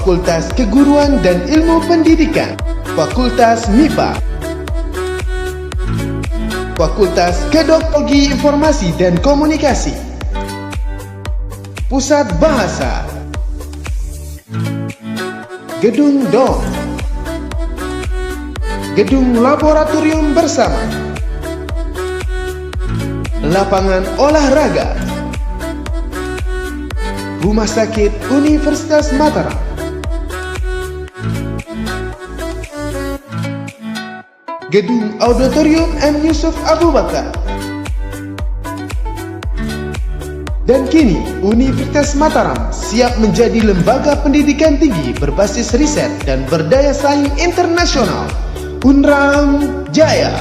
Fakultas Keguruan dan Ilmu Pendidikan, Fakultas MIPA, Fakultas Kedokteran Informasi dan Komunikasi, Pusat Bahasa, Gedung DOM, Gedung Laboratorium Bersama, Lapangan Olahraga, Rumah Sakit Universitas Mataram, Gedung Auditorium M. Yusuf Abu Bakar. Dan kini Universitas Mataram siap menjadi lembaga pendidikan tinggi berbasis riset dan berdaya saing internasional. Unram Jaya.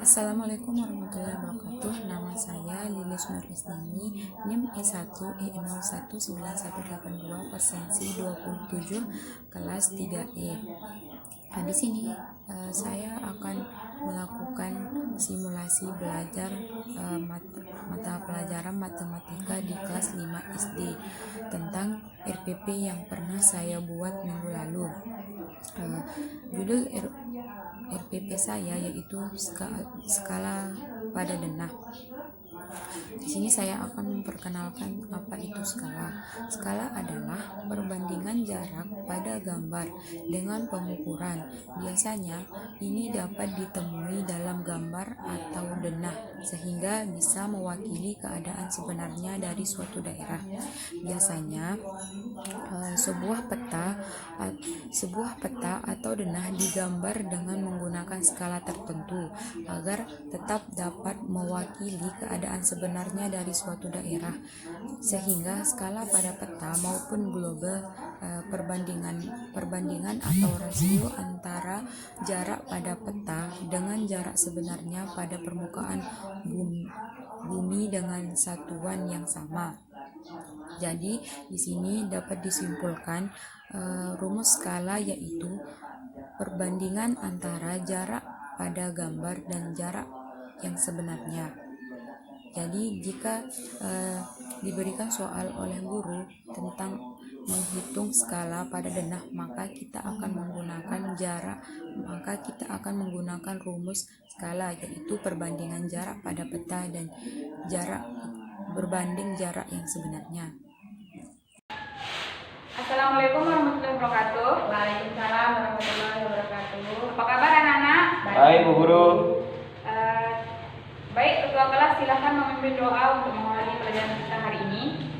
Assalamualaikum warahmatullahi wabarakatuh. Nama saya Lilis Nur Isnani, NIM E1E019182, persensi 27, kelas 3E. Nah, di sini saya akan melakukan simulasi belajar mata pelajaran matematika di kelas 5 SD tentang RPP yang pernah saya buat minggu lalu. Judul RPP saya yaitu skala pada denah. Di sini saya akan memperkenalkan apa itu skala. Skala adalah perbandingan jarak pada gambar dengan pengukuran. Biasanya ini dapat ditemui dalam gambar atau denah sehingga bisa mewakili keadaan sebenarnya dari suatu daerah. Biasanya sebuah peta atau denah digambar dengan menggunakan skala tertentu agar tetap dapat mewakili keadaan sebenarnya dari suatu daerah, sehingga skala pada peta maupun global perbandingan atau rasio antara jarak pada peta dengan jarak sebenarnya pada permukaan bumi dengan satuan yang sama. Jadi di sini dapat disimpulkan rumus skala yaitu perbandingan antara jarak pada gambar dan jarak yang sebenarnya. Jadi jika diberikan soal oleh guru tentang menghitung skala pada denah, maka kita akan menggunakan rumus skala yaitu perbandingan jarak pada peta dan jarak berbanding jarak yang sebenarnya. Assalamualaikum warahmatullahi wabarakatuh. Waalaikumsalam warahmatullahi wabarakatuh. Apa kabar anak-anak? Baik, Bu Guru. Baik, ketua kelas silakan memimpin doa untuk mengawali pelajaran kita hari ini.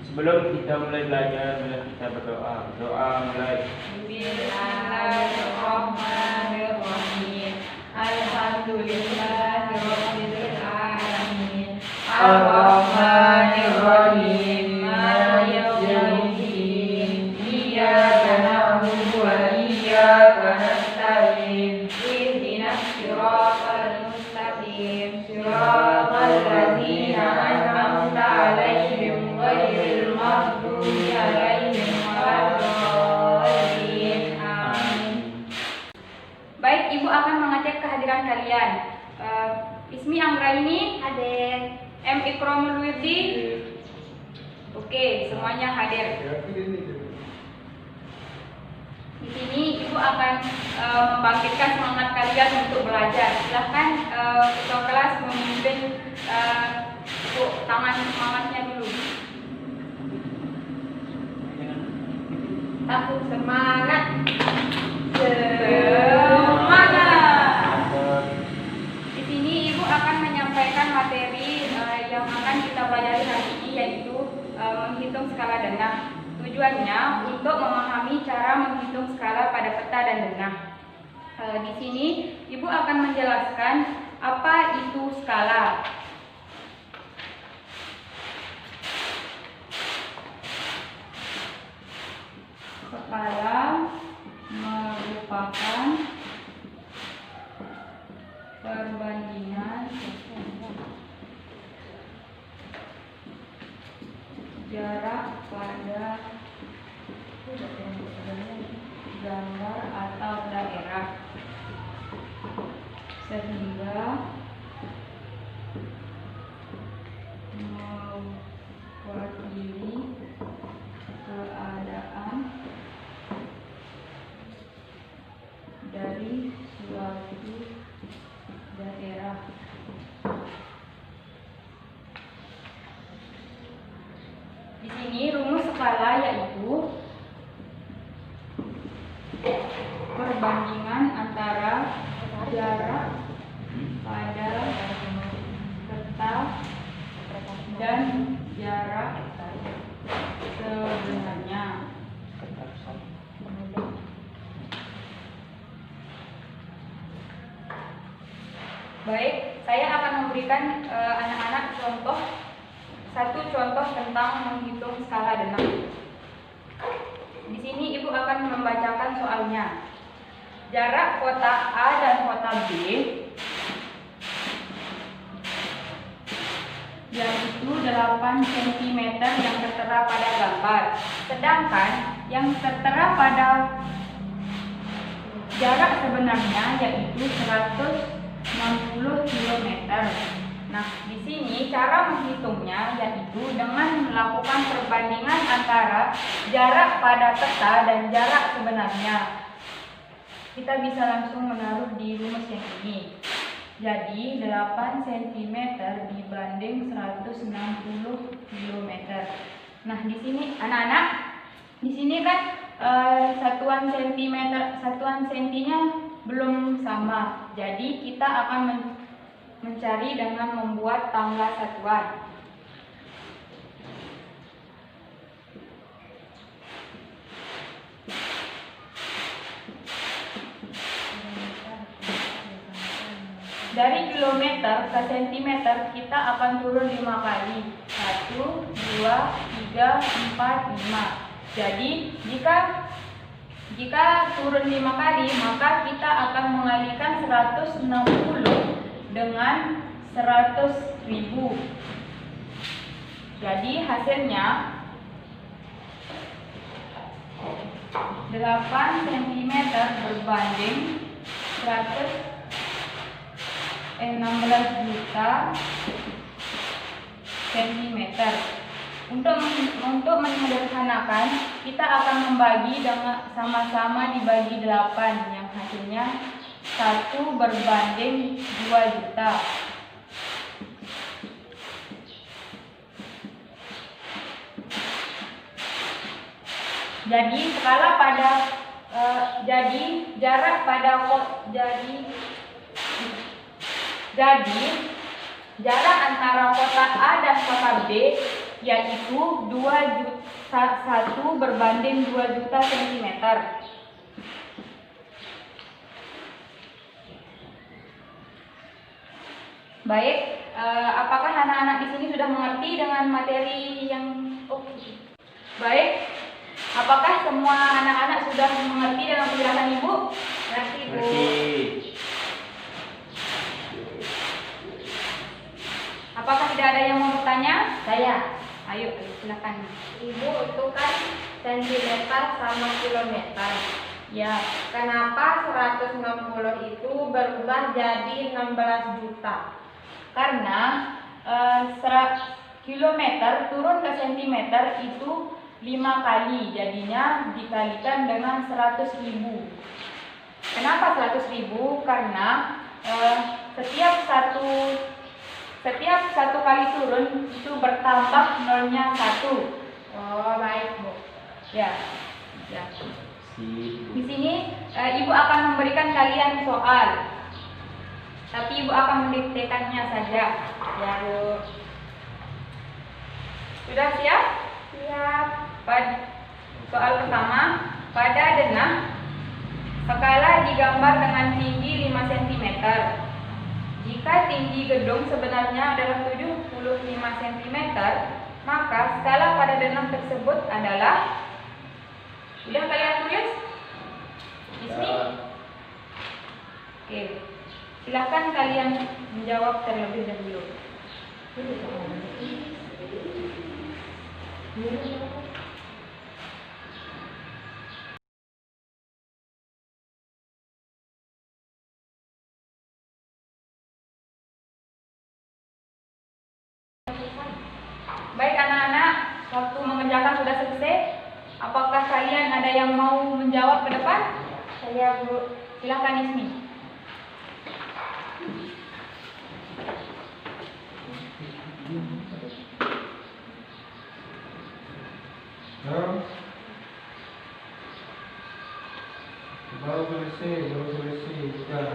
Sebelum kita mulai belajar, kita berdoa. Doa mulai. Bismillahirrahmanirrahim. Alhamdulillahirabbil alamin. Ar-Rahmanirrahim. Maliki yaumiddin. Iyyaka na'budu wa iyyaka nasta'in. Ihdinas siratal mustaqim. Siratal ladzina an'amta 'alaihim ghairil maghdubi 'alaihim waladdallin. Amin. Baik, Ibu akan mengecek kehadiran kalian. Ismi Anggraini hadir. M. Ikramul Wirdi. Oke, semuanya hadir. Di sini Ibu akan membangkitkan semangat kalian untuk belajar. Silahkan ketua kelas memimpin untuk tangan semangatnya dulu. Satu, semangat. Di sini Ibu akan menyampaikan materi yang akan kita pelajari hari ini, yaitu menghitung skala denah. Tujuannya untuk memahami cara menghitung skala pada peta dan denah. Di sini Ibu akan menjelaskan apa itu skala. Skala merupakan perbandingan jarak pada gambar gambar atau daerah, sehingga mewakili keadaan dari suatu daerah. Di sini rumus skala yaitu perbandingan antara jarak pada peta dan jarak sebenarnya. Baik, saya akan memberikan anak-anak satu contoh tentang menghitung skala denah. Di sini Ibu akan membacakan soalnya. Jarak kotak A dan kotak B yaitu 8 cm yang tertera pada gambar. Sedangkan yang tertera pada jarak sebenarnya yaitu 160 km. Nah, di sini cara menghitungnya yaitu dengan melakukan perbandingan antara jarak pada peta dan jarak sebenarnya. Kita bisa langsung menaruh di rumus yang ini. Jadi 8 cm dibanding 160 km. Nah, di sini anak-anak, di sini kan satuan sentinya belum sama. Jadi kita akan mencari dengan membuat tangga satuan. Dari kilometer ke sentimeter kita akan turun 5 kali. 1, 2, 3, 4, 5. Jadi jika turun 5 kali, maka kita akan mengalikan 160 dengan 100.000. Jadi hasilnya 8 cm berbanding 16 juta cm. Untuk menyederhanakan, kita akan membagi dengan sama-sama dibagi 8 yang hasilnya 1 berbanding 2 juta. Jadi skala pada jarak antara kotak A dan kotak B yaitu 1 berbanding 2 juta cm. Baik, apakah anak-anak di sini sudah mengerti dengan materi yang baik? Apakah semua anak-anak sudah mengerti dengan penjelasan Ibu? Terima Ibu. Apakah tidak ada yang mau bertanya? Saya. Ayo, silakan. Ibu, itu kan sentimeter sama kilometer. Ya. Kenapa 160 itu berubah jadi 16 juta? Karena kilometer turun ke sentimeter itu 5 kali, jadinya dikalikan dengan 100.000. Kenapa 100.000? Karena setiap satu kali turun itu bertambah nolnya 1. Oh, baik, Bu. Ya. Di sini Ibu akan memberikan kalian soal, tapi Ibu akan mendiktekannya saja. Ya, Bu. Sudah siap? Siap. Soal pertama, pada denah skala digambar dengan tinggi 5 cm. Jika tinggi gedung sebenarnya adalah 75 cm, maka skala pada denah tersebut adalah, sudah kalian tulis di sini? Oke, silakan kalian menjawab terlebih dahulu. Baik anak-anak, waktu mengerjakan sudah selesai. Apakah kalian ada yang mau menjawab ke depan? Saya Bu. Silahkan Ismi. Baru selesai bukan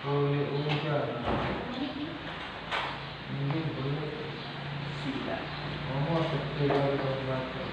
boleh umumkan. Ini boleh Sudah. ngomong seperti baru belakang.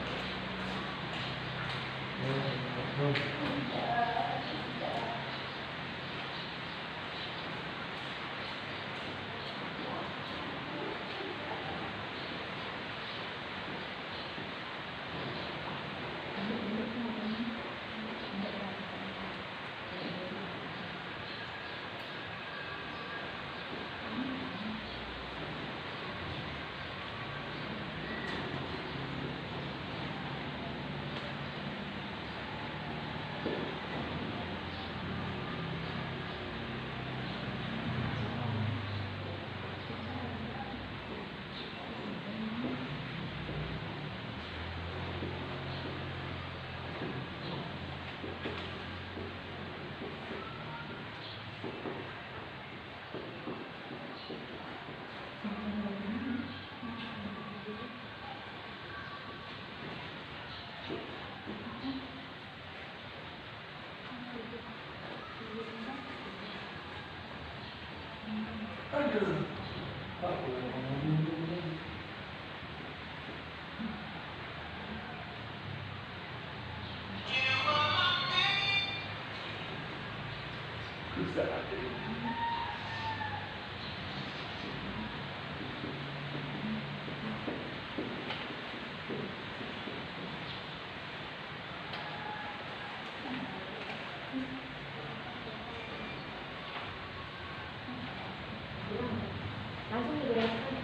Langsung dijelaskan.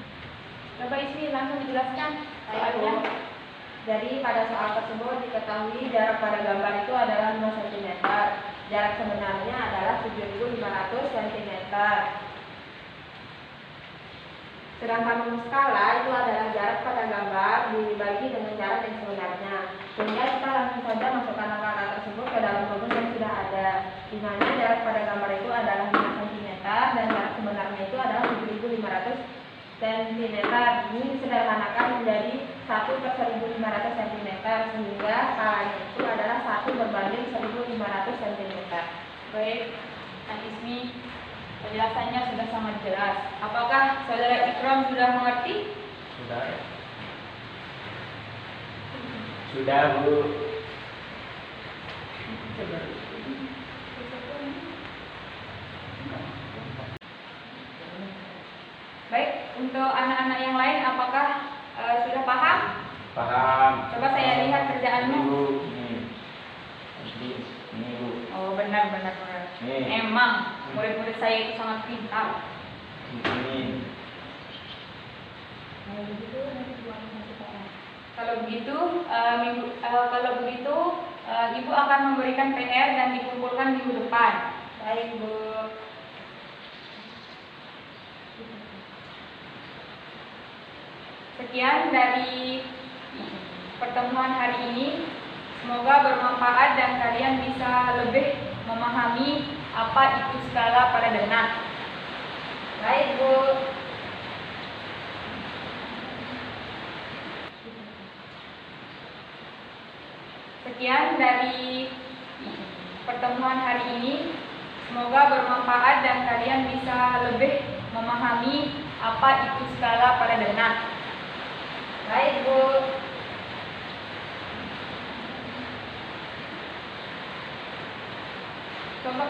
Coba Ismi langsung dijelaskan Baik, Bu. soalnya. Jadi pada soal tersebut diketahui jarak pada gambar itu adalah 5 cm. Jarak sebenarnya adalah 7.500 cm. Sedangkan rumus skala itu adalah jarak pada gambar dibagi dengan jarak yang sebenarnya. Sehingga kita langsung saja masukkan angka tersebut ke dalam rumus yang sudah ada. Di mana jarak pada gambar itu adalah 5 cm dan jarak sebenarnya itu adalah 7.500 cm. Ini disederhanakan menjadi 1/1500 cm sehingga skalanya itu adalah 1/1500 cm. Baik, Kak Ismi, penjelasannya sudah sangat jelas. Apakah saudara Ikram sudah mengerti? Sudah. Sudah, Bu. Baik, untuk anak-anak yang lain apakah sudah paham? Paham. Coba saya lihat kerjaanmu. Ini, Bu. Ini, Bu. Oh, benar. Nih. Emang murid-murid saya itu sangat pintar. Ini. Kalau begitu, Ibu akan memberikan PR dan dikumpulkan minggu depan. Baik, Bu. Sekian dari pertemuan hari ini. Semoga bermanfaat dan kalian bisa lebih memahami apa itu skala pada denah. Baik, Bu. Sekian dari pertemuan hari ini. Semoga bermanfaat dan kalian bisa lebih memahami apa itu skala pada denah. Baik, Bu. Coba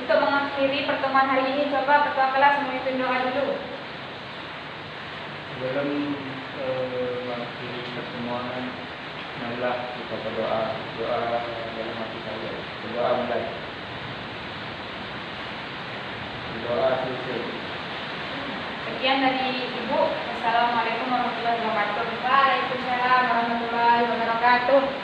untuk mengakhiri pertemuan hari ini, coba ketua kelas memimpin doa dulu. Sebelum mengakhiri pertemuan, marilah kita berdoa. Doa dalam hati saya. Berdoa mulai. Berdoa selesai. Sekian dari Ibu. Assalamualaikum warahmatullahi wabarakatuh. Waalaikumsalam warahmatullahi wabarakatuh.